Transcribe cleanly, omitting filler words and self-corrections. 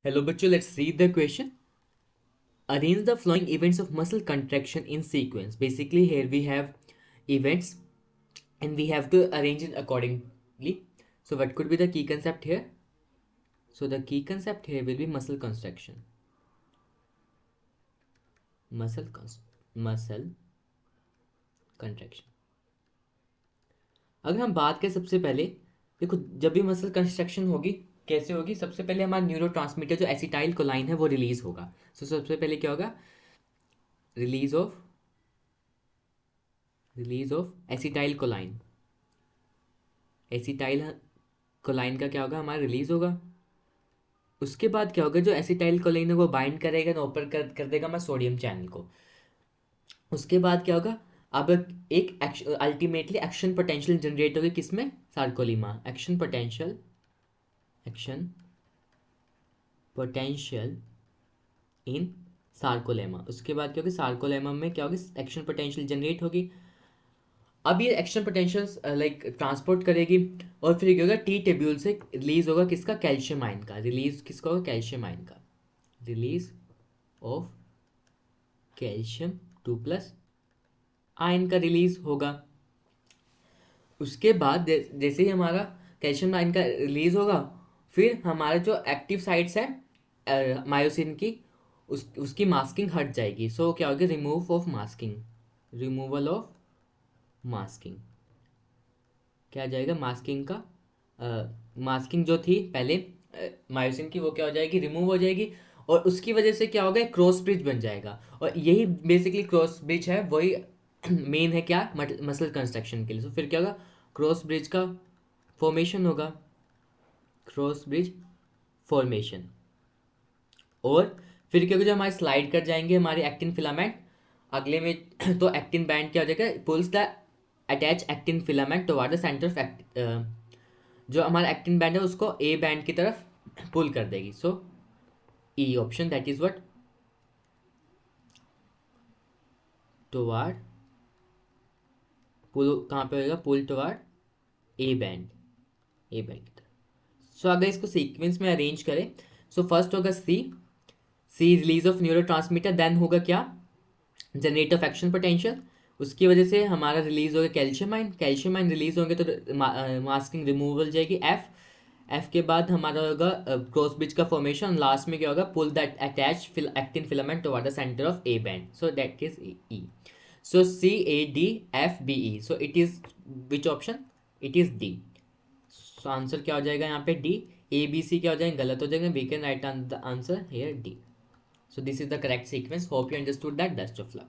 Hello, bachcho. Let's read the question. Arrange the flowing events of muscle contraction in sequence. Basically, here we have events and we have to arrange it accordingly. So, what could be the key concept here? So, the key concept here will be muscle contraction. Muscle contraction. अगर हम बात करें सबसे पहले, देखो जब भी muscle construction होगी कैसे होगी, सबसे पहले हमारा न्यूरोट्रांसमीटर जो एसिटाइल कोलाइन है वो रिलीज होगा. सो सबसे पहले क्या होगा, रिलीज ऑफ एसिटाइल कोलाइन. एसिटाइल कोलाइन का क्या होगा, हमारा रिलीज होगा. उसके बाद क्या होगा, जो एसिटाइल कोलाइन है वो बाइंड करेगा ना ऊपर कर देगा हमारा सोडियम चैनल को. उसके बाद क्या होगा, अब एक अल्टीमेटली एक्शन पोटेंशियल जनरेट होगी किसमें, सार्कोलीमा. Action potential in sarcolemma. उसके बाद क्या होगी, सार्कोलेमा में क्या होगी, एक्शन पोटेंशियल जनरेट होगी. अब ये एक्शन पोटेंशियल लाइक ट्रांसपोर्ट करेगी और फिर क्या होगा, टी टेब्यूल से रिलीज होगा किसका, कैल्शियम आयन का. रिलीज किसका होगा, कैल्शियम आयन का. रिलीज ऑफ कैल्शियम 2+ आयन का रिलीज होगा. उसके बाद जैसे ही हमारा कैल्शियम आयन का रिलीज होगा, फिर हमारा जो एक्टिव साइट्स है मायोसिन की, उसकी मास्किंग हट जाएगी. सो क्या होगा, रिमूवल ऑफ मास्किंग. क्या आ जाएगा, मास्किंग का मास्किंग जो थी पहले मायोसिन की वो क्या हो जाएगी, रिमूव हो जाएगी. और उसकी वजह से क्या होगा, क्रॉस ब्रिज बन जाएगा. और यही बेसिकली क्रॉस ब्रिज है, वही मेन है क्या, मसल कंस्ट्रक्शन के लिए. तो फिर क्या होगा, क्रॉस ब्रिज का फॉर्मेशन होगा. Cross bridge formation. और फिर क्या होगा, जब हमारे स्लाइड कर जाएंगे हमारे एक्टिन फिलामेंट अगले में, तो एक्टिन बैंड क्या हो जाएगा, pulls the attach actin filament toward the center of जो हमारा एक्टिन बैंड है उसको ए बैंड की तरफ पुल कर देगी. So E option, that is what, toward, pull कहाँ पे होगा, पुल टुवर्ड ए बैंड की तरफ. सो अगर इसको सीक्वेंस में अरेंज करें, सो फर्स्ट होगा सी रिलीज ऑफ न्यूरोट्रांसमीटर. देन होगा क्या, जनरेट ऑफ एक्शन पोटेंशियल. उसकी वजह से हमारा रिलीज होगा कैल्शियम आयन रिलीज होंगे तो मास्किंग रिमूवल हो जाएगी. एफ के बाद हमारा होगा क्रॉस ब्रिज का फॉर्मेशन. लास्ट में क्या होगा, pull that attach actin filament toward the center of a band. So that is E. So CADFBE. So it is which option, it is D. So answer क्या हो जाएगा यहाँ पे, D. ABC क्या हो जाएगा, गलत हो जाएगा. We can write the answer here D. So this is the correct sequence. Hope you understood that. Best of luck.